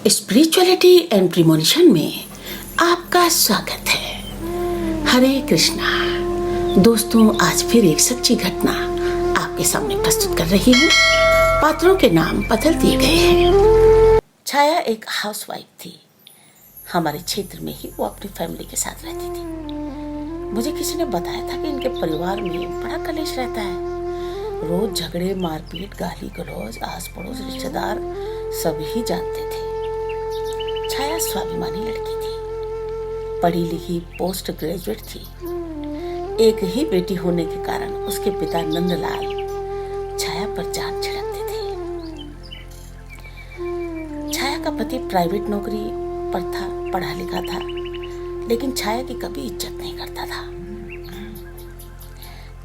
Spirituality and premonition में आपका स्वागत है। हरे कृष्णा। दोस्तों, आज फिर एक सच्ची घटना आपके सामने प्रस्तुत कर रही हूँ। पात्रों के नाम बदल दिए गए हैं। छाया एक हाउसवाइफ थी। हमारे क्षेत्र में ही वो अपनी फैमिली के साथ रहती थी। मुझे किसी ने बताया था कि इनके परिवार में बड़ा कलेश रहता है। रोज झगड़े, मारपीट, गाली गलौज, आस पड़ोस, रिश्तेदार सभी जानते थे। छाया स्वाभिमानी लड़की थी, पढ़ी लिखी, पोस्ट ग्रेजुएट थी। एक ही बेटी होने के कारण उसके पिता नंदलाल छाया पर जान छिड़कते थे। छाया का पति प्राइवेट नौकरी पर था, पढ़ा लिखा था, लेकिन छाया की कभी इज्जत नहीं करता था।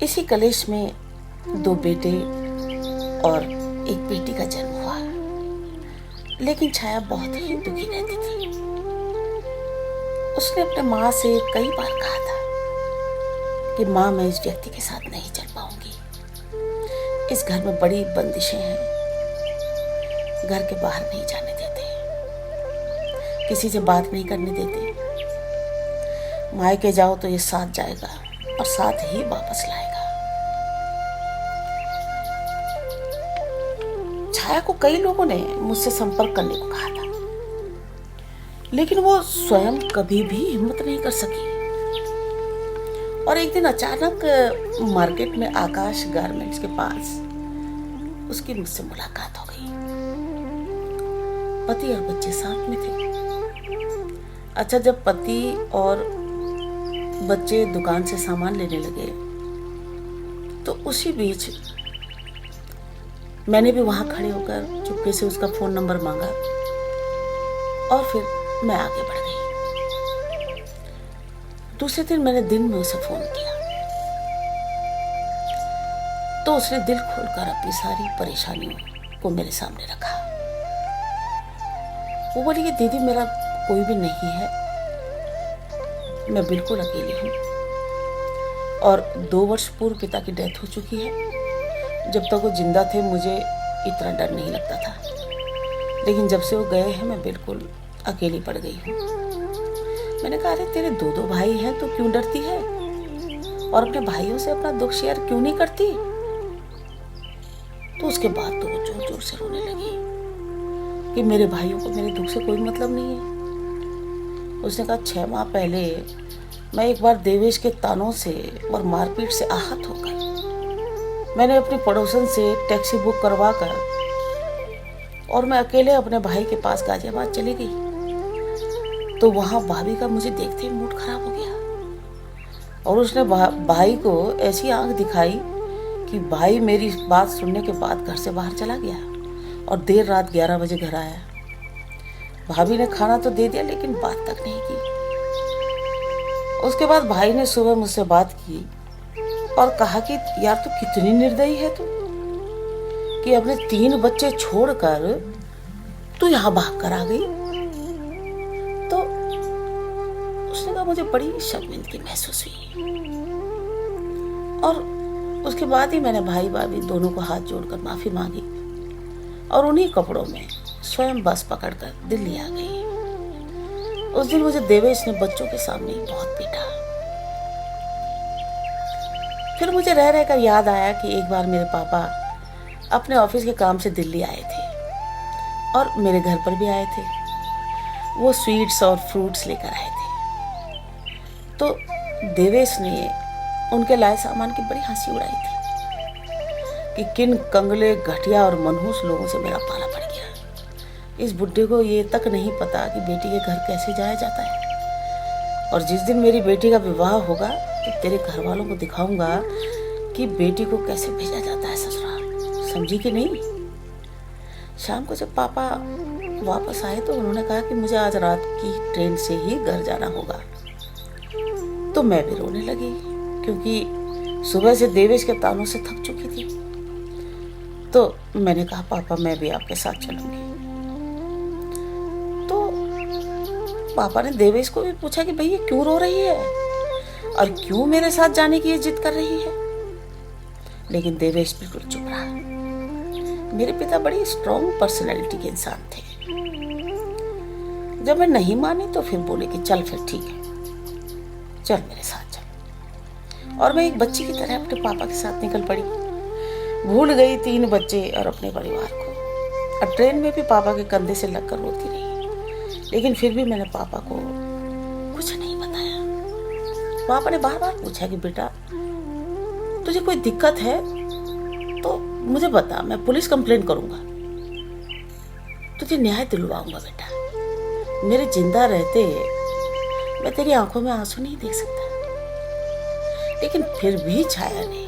इसी कलेश में 2 बेटे और एक बेटी का जन्म हुआ, लेकिन छाया बहुत ही दुखी रहती थी। उसने अपने माँ से कई बार कहा था कि माँ, मैं इस व्यक्ति के साथ नहीं चल पाऊंगी। इस घर में बड़ी बंदिशें हैं, घर के बाहर नहीं जाने देते, किसी से बात नहीं करने देते। मायके जाओ तो ये साथ जाएगा और साथ ही वापस लाएगा। छाया को कई लोगों ने मुझसे संपर्क करने को कहा था, लेकिन वो स्वयं कभी भी हिम्मत नहीं कर सकी। और एक दिन अचानक मार्केट में आकाश गारमेंट्स के पास उसकी मुझसे मुलाकात हो गई। पति और बच्चे साथ में थे। अच्छा, जब पति और बच्चे दुकान से सामान लेने लगे तो उसी बीच मैंने भी वहां खड़े होकर चुपके से उसका फोन नंबर मांगा और फिर मैं आगे बढ़ गई। दूसरे दिन मैंने दिन में उसे फोन किया तो उसने दिल खोलकर अपनी सारी परेशानियों को मेरे सामने रखा। वो बोली कि दीदी, मेरा कोई भी नहीं है, मैं बिल्कुल अकेली हूँ और 2 वर्ष पूर्व पिता की डेथ हो चुकी है। जब तक वो जिंदा थे मुझे इतना डर नहीं लगता था, लेकिन जब से वो गए हैं मैं बिल्कुल अकेली पड़ गई हूँ। मैंने कहा, अरे तेरे 2 भाई हैं तो क्यों डरती है और अपने भाइयों से अपना दुख शेयर क्यों नहीं करती? तो उसके बाद तो वो जोर जोर से रोने लगी कि मेरे भाइयों को मेरे दुख से कोई मतलब नहीं है। उसने कहा, 6 माह पहले मैं एक बार देवेश के तानों से और मारपीट से आहत होकर मैंने अपनी पड़ोसन से टैक्सी बुक करवा कर और मैं अकेले अपने भाई के पास गाजियाबाद चली गई। तो वहां भाभी का मुझे देखते ही मूड खराब हो गया और उसने भाई को ऐसी आंख दिखाई कि भाई मेरी बात सुनने के बाद घर से बाहर चला गया और देर रात 11 बजे घर आया। भाभी ने खाना तो दे दिया लेकिन बात तक नहीं की। उसके बाद भाई ने सुबह मुझसे बात की और कहा कि यार, तू कितनी निर्दयी है तू कि अपने 3 बच्चे छोड़कर तू यहाँ भाग कर आ गई। तो उसने कहा, मुझे बड़ी शर्मिंदगी महसूस हुई और उसके बाद ही मैंने भाई भाभी दोनों को हाथ जोड़कर माफी मांगी और उन्हीं कपड़ों में स्वयं बस पकड़कर दिल्ली आ गई। उस दिन मुझे देवेश ने बच्चों के सामने बहुत पीटा। फिर मुझे रह रहकर याद आया कि एक बार मेरे पापा अपने ऑफिस के काम से दिल्ली आए थे और मेरे घर पर भी आए थे। वो स्वीट्स और फ्रूट्स लेकर आए थे। तो देवेश ने उनके लाए सामान की बड़ी हंसी उड़ाई थी कि किन कंगले, घटिया और मनहूस लोगों से मेरा पाला पड़ गया। इस बुड्ढे को ये तक नहीं पता कि बेटी के घर कैसे जाया जाता है और जिस दिन मेरी बेटी का विवाह होगा तो तेरे घर वालों को दिखाऊंगा कि बेटी को कैसे भेजा जाता है ससुराल। समझी कि नहीं? शाम को जब पापा वापस आए तो उन्होंने कहा कि मुझे आज रात की ट्रेन से ही घर जाना होगा। तो मैं भी रोने लगी क्योंकि सुबह से देवेश के तानों से थक चुकी थी। तो मैंने कहा, पापा, मैं भी आपके साथ चलूंगी। तो पापा ने देवेश को भी पूछा कि भैया क्यों रो रही है और क्यों मेरे साथ जाने की जिद कर रही है, लेकिन देवेश बिल्कुल चुप रहा। मेरे पिता बड़ी स्ट्रॉन्ग पर्सनैलिटी के इंसान थे। जब मैं नहीं मानी तो फिर बोले कि चल फिर ठीक है, चल मेरे साथ चल। और मैं एक बच्ची की तरह अपने पापा के साथ निकल पड़ी। भूल गई 3 बच्चे और अपने परिवार को। अब ट्रेन में भी पापा के कंधे से लगकर रोती रही, लेकिन फिर भी मैंने पापा को कुछ नहीं बताया। पापा ने बार बार पूछा कि बेटा तुझे कोई दिक्कत है तो मुझे बता, मैं पुलिस कंप्लेंट करूंगा, तुझे न्याय दिलवाऊंगा बेटा। मेरे जिंदा रहते मैं तेरी आंखों में आंसू नहीं देख सकता। लेकिन फिर भी छाया ने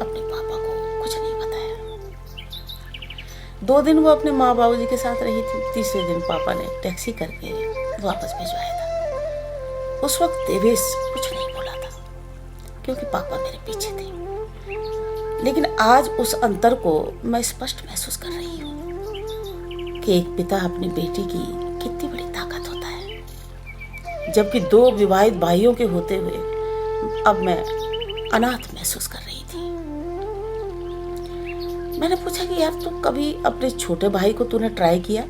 अपने पापा को कुछ नहीं बताया। 2 दिन वो अपने माँ बाबूजी के साथ रही थी। तीसरे दिन पापा ने टैक्सी करके वापस भिजवाया था। उस वक्त देवेश कुछ नहीं बोला था क्योंकि पापा मेरे पीछे थे। लेकिन आज उस अंतर को मैं स्पष्ट महसूस कर रही हूँ कि एक पिता अपनी बेटी की कितनी बड़ी ताकत होता है। जबकि 2 विवाहित भाइयों के होते हुए अब मैं अनाथ महसूस कर रही थी। मैंने पूछा कि यार तू कभी अपने छोटे भाई को तूने ट्राई किया,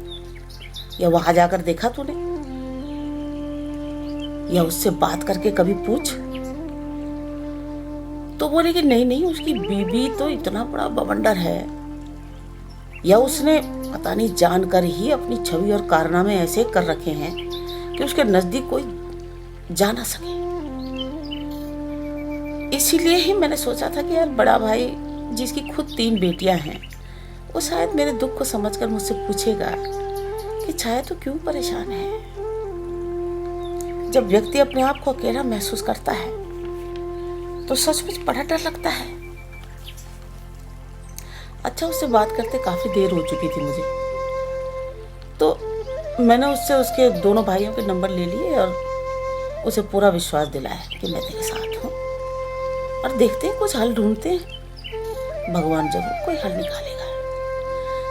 या वहां जाकर देखा तूने, या उससे बात करके कभी पूछ? तो बोले कि नहीं, उसकी बीबी तो इतना बड़ा बवंडर है, या उसने पता नहीं जानकर ही अपनी छवि और कारनामे ऐसे कर रखे हैं कि उसके नजदीक कोई जा ना सके। इसीलिए ही मैंने सोचा था कि यार बड़ा भाई जिसकी खुद 3 बेटियां हैं, वो शायद मेरे दुख को समझकर मुझसे पूछेगा कि छाया तो क्यों परेशान है। जब व्यक्ति अपने आप को अकेला महसूस करता है तो सचमुच बड़ा डर लगता है। अच्छा, उससे बात करते काफी देर हो चुकी थी मुझे, तो मैंने उससे उसके दोनों भाइयों के नंबर ले लिए और उसे पूरा विश्वास दिलाया कि मैं तेरे साथ हूँ और देखते हैं कुछ हल ढूंढते हैं, भगवान जरूर कोई हल निकालेगा।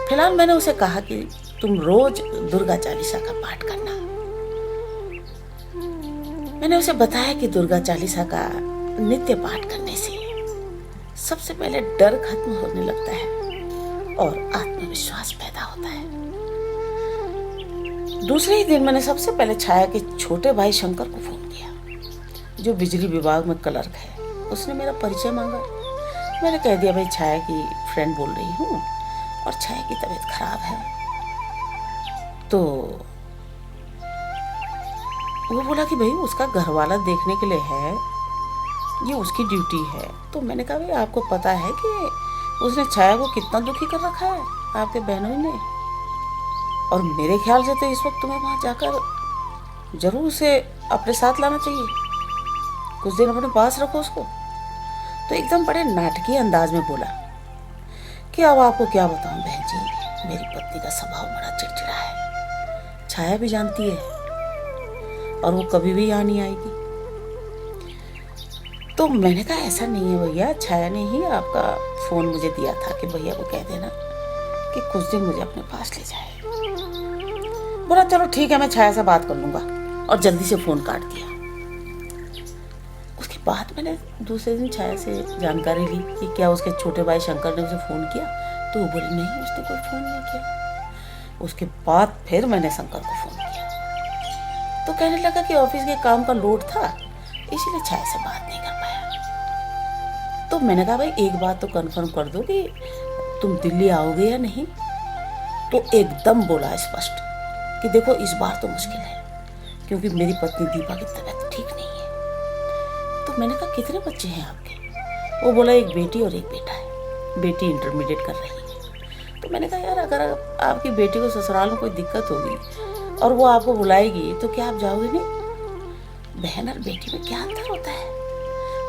फिलहाल मैंने उसे कहा कि तुम रोज दुर्गा चालीसा का पाठ करना। मैंने उसे बताया कि दुर्गा चालीसा का नित्य पाठ करने से सबसे पहले डर खत्म होने लगता है और आत्मविश्वास पैदा होता है। दूसरे ही दिन मैंने सबसे पहले छाया के छोटे भाई शंकर को फोन किया, जो बिजली विभाग में क्लर्क है। उसने मेरा परिचय मांगा। मैंने कह दिया भाई छाया की फ्रेंड बोल रही हूँ और छाया की तबीयत खराब है। तो वो बोला कि भाई उसका घरवाला देखने के लिए है, ये उसकी ड्यूटी है। तो मैंने कहा भाई आपको पता है कि उसने छाया को कितना दुखी कर रखा है आपके बहनों ने, और मेरे ख्याल से तो इस वक्त तुम्हें वहां जाकर जरूर उसे अपने साथ लाना चाहिए, कुछ दिन अपने पास रखो उसको। तो एकदम बड़े नाटकीय अंदाज में बोला कि अब आपको क्या बताऊं बहन जी, मेरी पत्नी का स्वभाव बड़ा चिड़चिड़ा है, छाया भी जानती है, और वो कभी भी यहाँ नहीं आएगी। तो मैंने कहा ऐसा नहीं है भैया, छाया ने ही आपका फोन मुझे दिया था कि भैया को कह देना कि कुछ दिन मुझे अपने पास ले जाए। बोला चलो ठीक है, मैं छाया से बात कर लूंगा, और जल्दी से फोन काट दिया। उसके बाद मैंने दूसरे दिन छाया से जानकारी ली कि क्या उसके छोटे भाई शंकर ने उसे फोन किया। तो वो बोली नहीं, उसने कोई फोन नहीं किया। उसके बाद फिर मैंने शंकर को फोन किया तो कहने लगा कि ऑफिस के काम का लोड था, इसीलिए छाया से बात नहीं कर पाया। तो मैंने कहा भाई एक बात तो कंफर्म कर दो कि तुम दिल्ली आओगे या नहीं। तो एकदम बोला स्पष्ट कि देखो इस बार तो मुश्किल है, क्योंकि मेरी पत्नी दीपा की तबीयत ठीक नहीं है। तो मैंने कहा कितने बच्चे हैं आपके? वो बोला एक बेटी और एक बेटा है, बेटी इंटरमीडिएट कर रही है। तो मैंने कहा यार अगर आपकी बेटी को ससुराल में कोई दिक्कत होगी और वो आपको बुलाएगी तो क्या आप जाओगे नहीं? बहन और बेटी में क्या अंतर होता है?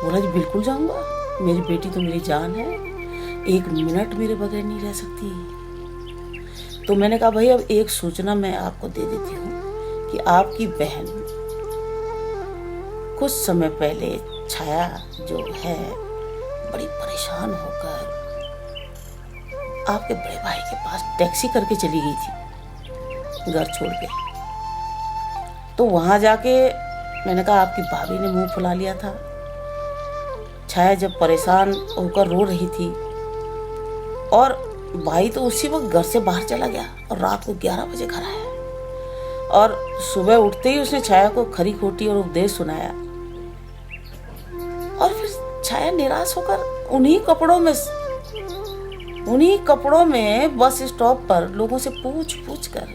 बोला जी बिल्कुल जाऊंगा, मेरी बेटी तो मेरी जान है, 1 मिनट मेरे बगैर नहीं रह सकती। तो मैंने कहा भाई अब एक सूचना मैं आपको दे देती हूँ कि आपकी बहन कुछ समय पहले छाया जो है बड़ी परेशान होकर आपके बड़े भाई के पास टैक्सी करके चली गई थी घर छोड़ के। तो वहां जाके मैंने कहा आपकी भाभी ने मुंह फुला लिया था। छाया जब परेशान होकर रो रही थी और भाई तो उसी वक्त घर से बाहर चला गया और रात को 11 बजे घर आया और सुबह उठते ही उसने छाया को खरी खोटी और उपदेश सुनाया। और फिर छाया निराश होकर उन्हीं कपड़ों में बस स्टॉप पर लोगों से पूछ पूछ कर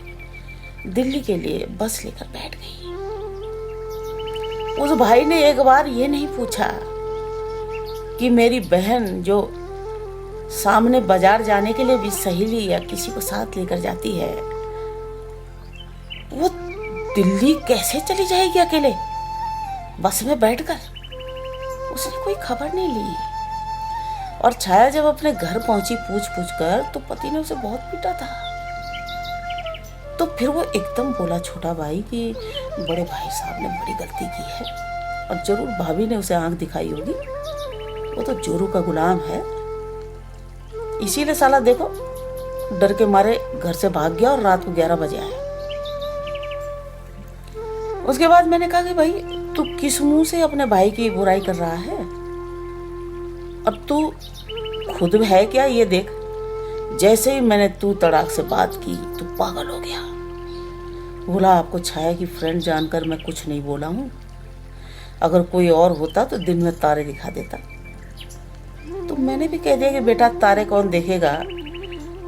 दिल्ली के लिए बस लेकर बैठ गई। उस भाई ने एक बार ये नहीं पूछा कि मेरी बहन जो सामने बाजार जाने के लिए भी सहेली या किसी को साथ लेकर जाती है, वो दिल्ली कैसे चली जाएगी अकेले बस में बैठकर। उसने कोई खबर नहीं ली। और छाया जब अपने घर पहुंची पूछ पूछ कर, तो पति ने उसे बहुत पीटा था। तो फिर वो एकदम बोला छोटा भाई कि बड़े भाई साहब ने बड़ी गलती की है, और जरूर भाभी ने उसे आंख दिखाई होगी, वो तो जोरू का गुलाम है, इसीलिए साला देखो डर के मारे घर से भाग गया और रात को 11 बजे आया। उसके बाद मैंने कहा कि भाई तू किस मुंह से अपने भाई की बुराई कर रहा है, और तू खुद है क्या ये देख। जैसे ही मैंने तू तड़ाक से बात की तू पागल हो गया। बोला आपको छाया की फ्रेंड जानकर मैं कुछ नहीं बोला हूँ, अगर कोई और होता तो दिन में तारे दिखा देता। तो मैंने भी कह दिया कि बेटा तारे कौन देखेगा,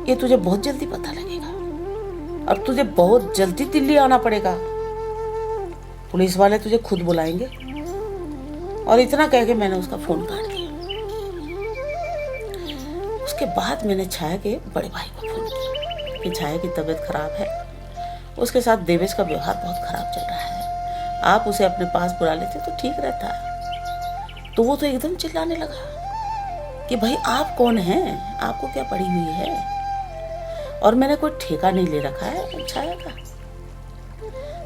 ये तुझे बहुत जल्दी पता लगेगा, और तुझे बहुत जल्दी दिल्ली आना पड़ेगा, पुलिस वाले तुझे खुद बुलाएंगे। और इतना कह के मैंने उसका फोन काट दिया। उसके बाद मैंने छाया के बड़े भाई को फोन किया कि छाया की तबीयत खराब है, उसके साथ देवेश का व्यवहार बहुत खराब चल रहा है, आप उसे अपने पास बुला लेते तो ठीक रहता। तो वो तो एकदम चिल्लाने लगा कि भाई आप कौन हैं, आपको क्या पड़ी हुई है, और मैंने कोई ठेका नहीं ले रखा है छाया का।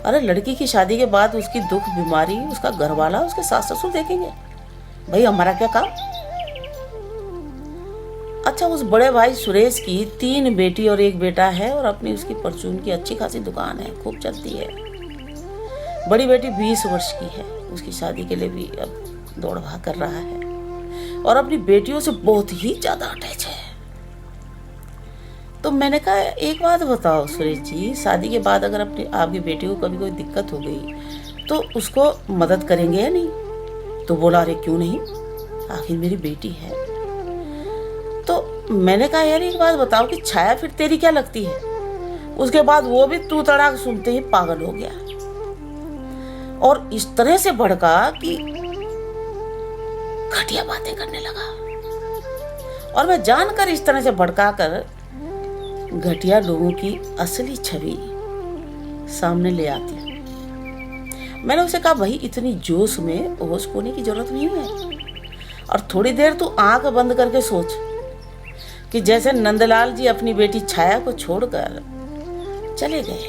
अरे लड़की की शादी के बाद उसकी दुख बीमारी उसका घरवाला उसके सास ससुर देखेंगे, भाई हमारा क्या काम। अच्छा उस बड़े भाई सुरेश की 3 बेटी और 1 बेटा है, और अपनी उसकी परचून की अच्छी खासी दुकान है, खूब चलती है। बड़ी बेटी 20 वर्ष की है, उसकी शादी के लिए भी अब दौड़ भाग कर रहा है, और अपनी बेटियों से बहुत ही ज्यादा अटैच है। तो मैंने कहा एक बात बताओ सुरेश जी, शादी के बाद अगर अपनी आपकी बेटी को कभी कोई दिक्कत हो गई तो उसको मदद करेंगे या नहीं। तो बोला अरे क्यों नहीं, आखिर मेरी बेटी है। तो मैंने कहा यार एक बात बताओ कि छाया फिर तेरी क्या लगती है। उसके बाद वो भी तू तड़ाक सुनते ही पागल हो गया, और इस तरह से भड़का कि घटिया बातें करने लगा। और मैं जानकर इस तरह से भड़का कर घटिया लोगों की असली छवि सामने ले आती। मैंने उसे कहा भाई इतनी जोश में होश खोने की जरूरत नहीं है, और थोड़ी देर तू आंख बंद करके सोच कि जैसे नंदलाल जी अपनी बेटी छाया को छोड़कर चले गए,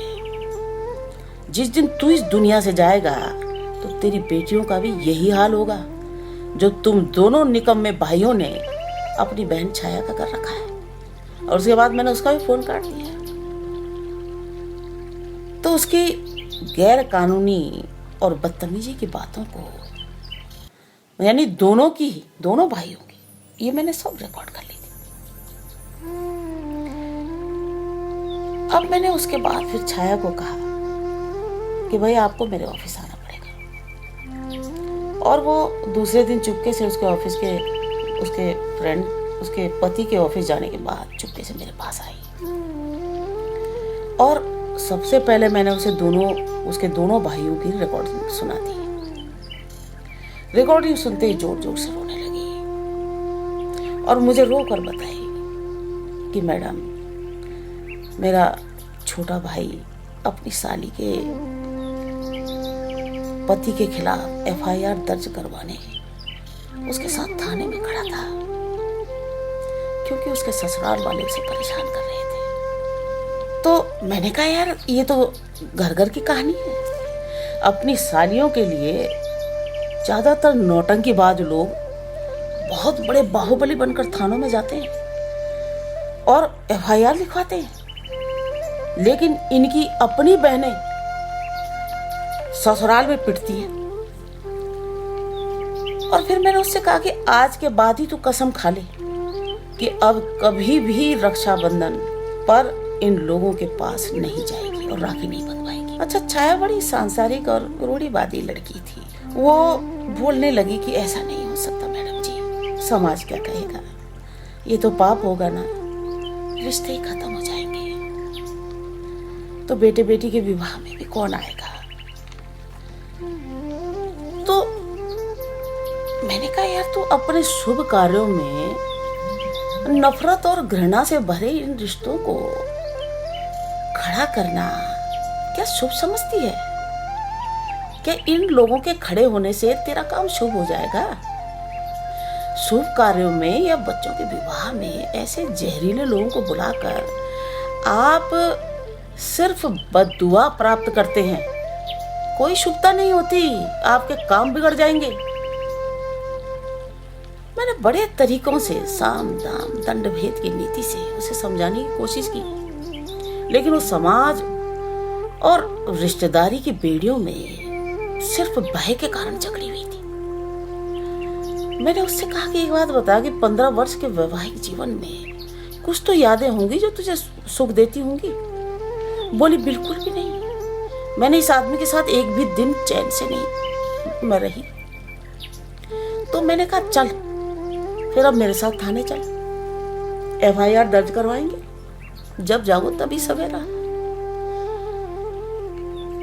जिस दिन तू इस दुनिया से जाएगा तो तेरी बेटियों का भी यही हाल होगा जो तुम दोनों निकम्मे भाइयों ने अपनी बहन छाया का कर रखा है। और उसके बाद मैंने उसका भी फोन काट दिया। तो उसकी गैर कानूनी और बदतमीजी की बातों को, यानी दोनों भाइयों की, ये मैंने सब रिकॉर्ड कर ली थी। अब मैंने उसके बाद फिर छाया को कहा कि भाई आपको मेरे ऑफिस आना पड़ेगा। और वो दूसरे दिन चुपके से उसके पति के ऑफिस जाने के बाद चुपके से मेरे पास आई, और सबसे पहले मैंने उसके दोनों भाइयों की रिकॉर्डिंग सुना दी। रिकॉर्डिंग सुनते ही जोर जोर से रोने लगी, और मुझे रो कर बताई कि मैडम मेरा छोटा भाई अपनी साली के पति के खिलाफ FIR दर्ज करवाने उसके साथ थाने में खड़ा था, क्योंकि उसके ससुराल वाले उसे परेशान कर रहे थे। तो मैंने कहा यार ये तो घर घर की कहानी है। अपनी सालियों के लिए ज्यादातर नौटंकीबाज लोग बहुत बड़े बाहुबली बनकर थानों में जाते हैं और FIR लिखवाते हैं, लेकिन इनकी अपनी बहनें ससुराल में पिटती हैं। और फिर मैंने उससे कहा कि आज के बाद ही तू कसम खा ले कि अब कभी भी रक्षाबंधन पर इन लोगों के पास नहीं जाएगी और राखी नहीं बंधवाएगी। अच्छा, छाया बड़ी सांसारिक और रूढ़िवादी लड़की थी। वो बोलने लगी कि ऐसा नहीं हो सकता मैडम जी, समाज क्या कहेगा, ये तो पाप होगा ना, रिश्ते ही खत्म हो जाएंगे, तो बेटे बेटी के विवाह में भी कौन आएगा। तो मैंने कहा यार, तू अपने शुभ कार्यों में नफरत और घृणा से भरे इन रिश्तों को खड़ा करना क्या शुभ समझती है? क्या इन लोगों के खड़े होने से तेरा काम शुभ हो जाएगा? शुभ कार्यों में या बच्चों के विवाह में ऐसे जहरीले लोगों को बुलाकर आप सिर्फ बद्दुआ प्राप्त करते हैं। कोई शुभता नहीं होती, आपके काम बिगड़ जाएंगे। मैंने बड़े तरीकों से साम दाम दंड भेद की नीति से उसे समझाने की कोशिश की, लेकिन वो समाज और रिश्तेदारी की बेड़ियों में सिर्फ भय के कारण जकड़ी हुई थी। मैंने उससे कहा कि एक बात बता कि 15 वर्ष के वैवाहिक जीवन में कुछ तो यादें होंगी जो तुझे सुख देती होंगी। बोली बिल्कुल भी नहीं, मैंने इस आदमी के साथ एक भी दिन चैन से नहीं मैं रही। तो मैंने कहा चल फिर अब मेरे साथ थाने चल, FIR दर्ज करवाएंगे, जब जाओ तभी सवेरा।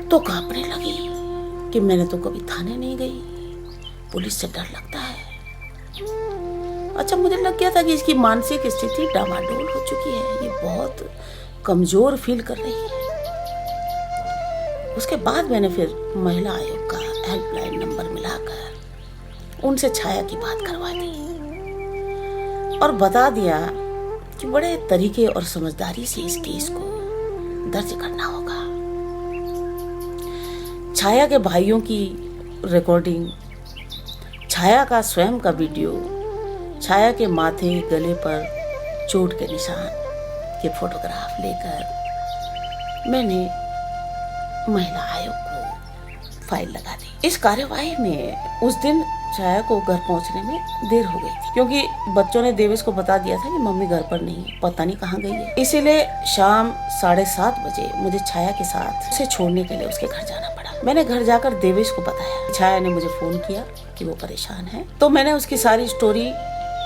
तो कांपने लगी कि मैंने तो कभी थाने नहीं गई, पुलिस से डर लगता है। अच्छा, मुझे लग गया था कि इसकी मानसिक स्थिति डामाडोल हो चुकी है, ये बहुत कमजोर फील कर रही है। उसके बाद मैंने फिर महिला आयोग का हेल्पलाइन नंबर मिलाकर उनसे छाया की बात करवा दी और बता दिया कि बड़े तरीके और समझदारी से इस केस को दर्ज करना होगा। छाया के भाइयों की रिकॉर्डिंग, छाया का स्वयं का वीडियो, छाया के माथे गले पर चोट के निशान के फोटोग्राफ लेकर मैंने महिला आयोग को फाइल लगा दी। इस कार्यवाही में उस दिन छाया को घर पहुंचने में देर हो गई थी, क्योंकि बच्चों ने देवेश को बता दिया था कि मम्मी घर पर नहीं है, पता नहीं कहाँ गई है। इसीलिए शाम 7:30 बजे मुझे छाया के साथ उसे छोड़ने के लिए उसके घर जाना पड़ा। मैंने घर जाकर देवेश को बताया। छाया ने मुझे फोन किया कि वो परेशान है, तो मैंने उसकी सारी स्टोरी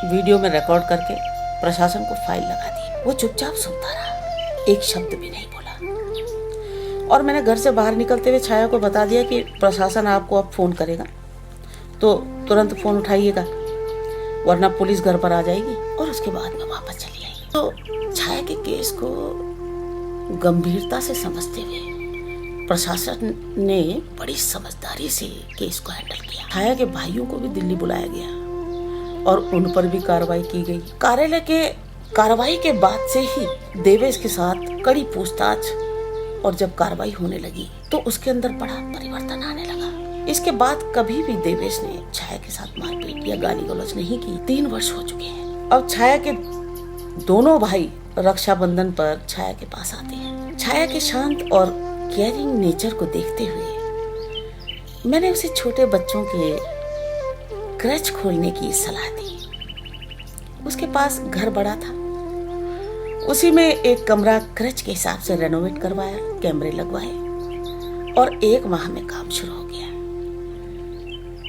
वीडियो में रिकॉर्ड करके प्रशासन को फाइल लगा दी। वो चुपचाप सुनता रहा, एक शब्द भी नहीं बोला। और मैंने घर से बाहर निकलते हुए छाया को बता दिया कि प्रशासन आपको अब फोन करेगा, तो तुरंत फोन उठाइएगा, वरना पुलिस घर पर आ जाएगी। और उसके बाद मैं वापस चली आई। तो छाया के केस को गंभीरता से समझते हुए प्रशासन ने बड़ी समझदारी से केस को हैंडल किया। छाया के भाइयों को भी दिल्ली बुलाया गया और उन पर भी कार्रवाई की गई। कार्यालय के कार्रवाई के बाद से ही देवेश के साथ कड़ी पूछताछ, और जब कार्रवाई होने लगी तो उसके अंदर बड़ा परिवर्तन आने लगा। इसके बाद कभी भी देवेश ने छाया के साथ मारपीट या गाली गलौज नहीं की। 3 वर्ष हो चुके हैं। अब छाया के दोनों भाई रक्षाबंधन पर छाया के पास आते हैं। छाया के शांत और केयरिंग नेचर को देखते हुए मैंने उसे छोटे बच्चों के क्रच खोलने की सलाह दी। उसके पास घर बड़ा था, उसी में एक कमरा क्रच के हिसाब से रेनोवेट करवाया, कैमरे लगवाए और 1 माह में काम शुरू हो गया।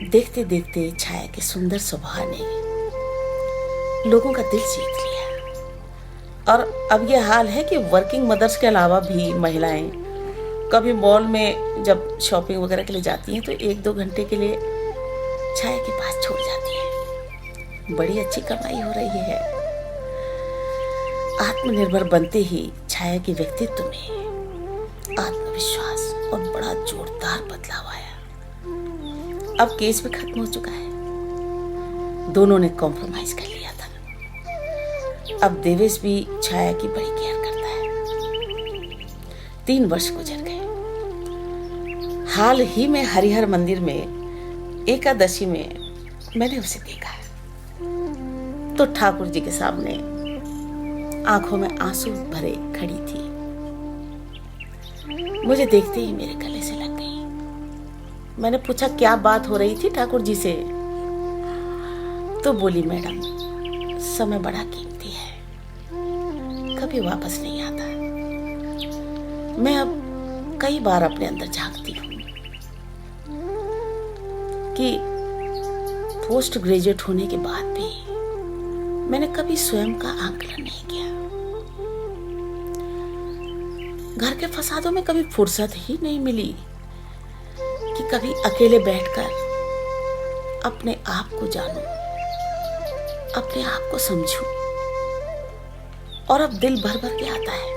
देखते देखते छाया के सुंदर स्वभाव ने लोगों का दिल जीत लिया। और अब यह हाल है कि वर्किंग मदर्स के अलावा भी महिलाएं कभी मॉल में जब शॉपिंग वगैरह के लिए जाती हैं तो 1-2 घंटे के लिए छाया के पास छोड़ जाती हैं। बड़ी अच्छी कमाई हो रही है। आत्मनिर्भर बनते ही छाया के व्यक्तित्व में आत्मविश्वास और बड़ा जोरदार बदलाव आया। अब केस भी खत्म हो चुका है, दोनों ने कॉम्प्रोमाइज कर लिया था। अब देवेश भी छाया की बड़ी केयर करता है। 3 वर्ष गुजर गए। हाल ही में हरिहर मंदिर में एकादशी में मैंने उसे देखा तो ठाकुर जी के सामने आंखों में आंसू भरे खड़ी थी। मुझे देखते ही मेरे गले से लग गई। मैंने पूछा क्या बात हो रही थी ठाकुर जी से, तो बोली मैडम समय बड़ा कीमती है, कभी वापस नहीं आता। मैं अब कई बार अपने अंदर झांकती हूँ कि पोस्ट ग्रेजुएट होने के बाद भी मैंने कभी स्वयं का आकलन नहीं किया। घर के फसादों में कभी फुर्सत ही नहीं मिली कि कभी अकेले बैठकर अपने आप को जानूं, अपने आप को समझूं। और अब दिल भर भर के आता है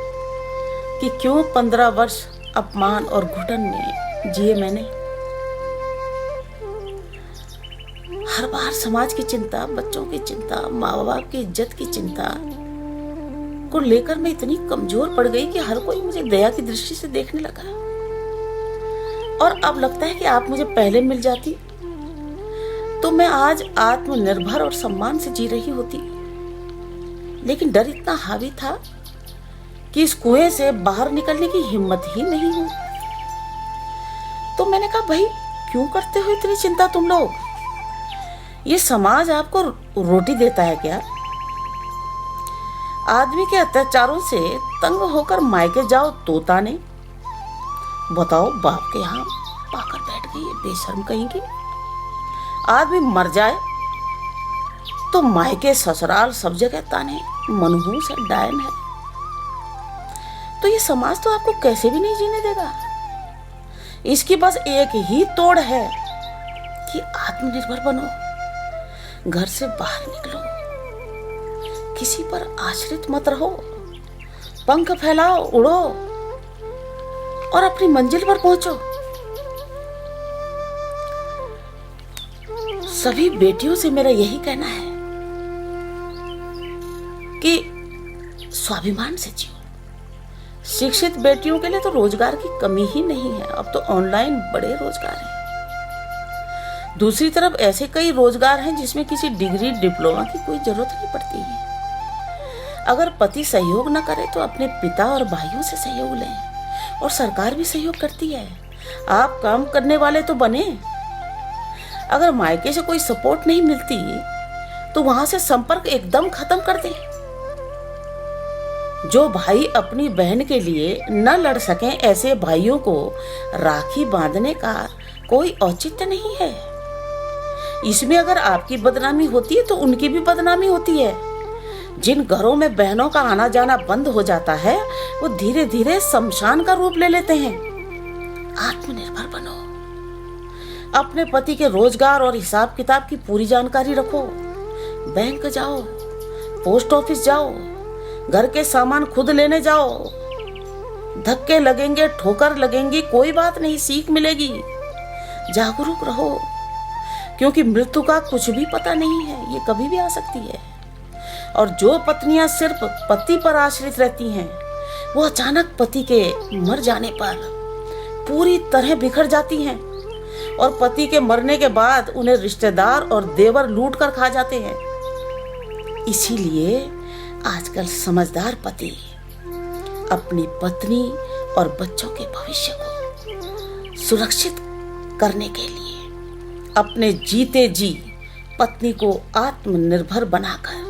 कि क्यों 15 वर्ष अपमान और घुटन में जिए मैंने। हर बार समाज की चिंता, बच्चों की चिंता, माँ बाप की इज्जत की चिंता को लेकर मैं इतनी कमजोर पड़ गई कि हर कोई मुझे दया की दृष्टि से देखने लगा। और अब लगता है कि आप मुझे पहले मिल जाती तो मैं आज आत्मनिर्भर और सम्मान से जी रही होती। लेकिन डर इतना हावी था कि इस कुएं से बाहर निकलने की हिम्मत ही नहीं हुई। तो मैंने कहा, भाई क्यों करते हो इतनी चिंता तुम लोग? ये समाज आपको रोटी देता है क्या? आदमी के अत्याचारों से तंग होकर मायके जाओ तो ताने। बताओ, बाप के यहाँ पाकर बैठ गई है बेशर्म कहेंगी। आदमी मर जाए तो मायके ससुराल सब जगह ताने, मनहूस है, डायन है। तो ये समाज तो आपको कैसे भी नहीं जीने देगा। इसकी बस एक ही तोड़ है कि आत्मनिर्भर बनो, घर से बाहर निकलो, किसी पर आश्रित मत रहो, पंख फैलाओ, उड़ो और अपनी मंजिल पर पहुंचो। सभी बेटियों से मेरा यही कहना है कि स्वाभिमान से जियो। शिक्षित बेटियों के लिए तो रोजगार की कमी ही नहीं है। अब तो ऑनलाइन बड़े रोजगार हैं। दूसरी तरफ ऐसे कई रोजगार हैं जिसमें किसी डिग्री, डिप्लोमा की कोई जरूरत नहीं पड़ती है। अगर पति सहयोग न करे तो अपने पिता और भाइयों से सहयोग लें, और सरकार भी सहयोग करती है। आप काम करने वाले तो बने। अगर मायके से कोई सपोर्ट नहीं मिलती तो वहां से संपर्क एकदम खत्म कर दें। जो भाई अपनी बहन के लिए न लड़ सकें, ऐसे भाइयों को राखी बांधने का कोई औचित्य नहीं है। इसमें अगर आपकी बदनामी होती है तो उनकी भी बदनामी होती है। जिन घरों में बहनों का आना जाना बंद हो जाता है वो धीरे धीरे शमशान का रूप ले लेते हैं। आत्मनिर्भर बनो। अपने पति के रोजगार और हिसाब किताब की पूरी जानकारी रखो। बैंक जाओ, पोस्ट ऑफिस जाओ, घर के सामान खुद लेने जाओ। धक्के लगेंगे, ठोकर लगेंगी, कोई बात नहीं, सीख मिलेगी। जागरूक रहो, क्योंकि मृत्यु का कुछ भी पता नहीं है, ये कभी भी आ सकती है। और जो पत्नियां सिर्फ पति पर आश्रित रहती हैं वो अचानक पति के मर जाने पर पूरी तरह बिखर जाती हैं, और पति के मरने के बाद उन्हें रिश्तेदार और देवर लूट कर खा जाते हैं। इसीलिए आजकल समझदार पति अपनी पत्नी और बच्चों के भविष्य को सुरक्षित करने के लिए अपने जीते जी पत्नी को आत्मनिर्भर बनाकर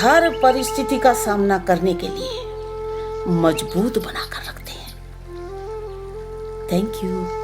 हर परिस्थिति का सामना करने के लिए मजबूत बनाकर रखते हैं। Thank you.